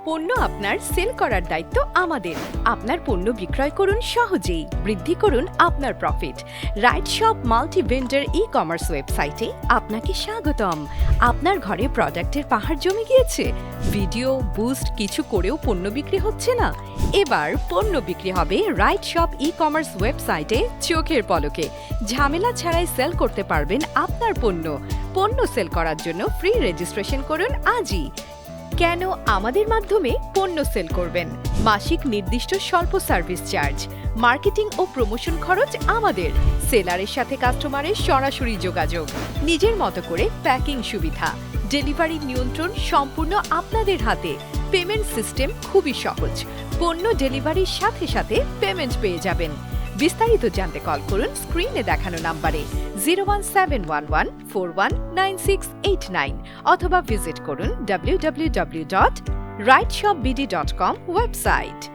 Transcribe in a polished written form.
পণ্য আপনার সেল করার দায়িত্ব আমাদের। আপনার পণ্য বিক্রয় করুন সহজেই, বৃদ্ধি করুন আপনার profit. Right Shop multi vendor e-commerce ওয়েবসাইটে আপনাকে স্বাগতম। আপনার ঘরে প্রোডাক্টের পাহাড় জমে গিয়েছে, ভিডিও বুস্ট কিছু করেও পণ্য বিক্রি হচ্ছে না? এবার পণ্য বিক্রি হবে রাইট শপ ই-কমার্স ওয়েবসাইটে চোখের পলকে। ঝামেলা ছাড়াই সেল করতে পারবেন আপনার পণ্য। পণ্য সেল করার জন্য ফ্রি রেজিস্ট্রেশন করুন আজই। কেন আমাদের মাধ্যমে পণ্য সেল করবেন? মাসিক নির্দিষ্ট স্বল্প সার্ভিস চার্জ, মার্কেটিং ও প্রমোশন খরচ আমাদের, সেলারের সাথে কাস্টমারের সরাসরি যোগাযোগ, নিজের মতো করে প্যাকিং সুবিধা, ডেলিভারি নিয়ন্ত্রণ সম্পূর্ণ আপনাদের হাতে। পেমেন্ট সিস্টেম খুবই সহজ, পণ্য ডেলিভারির সাথে সাথে পেমেন্ট পেয়ে যাবেন। বিস্তারিত জানতে কল করুন স্ক্রিনে দেখানো নাম্বারে 01711419689 অথবা ভিজিট করুন www.rightshopbd.com ওয়েবসাইট।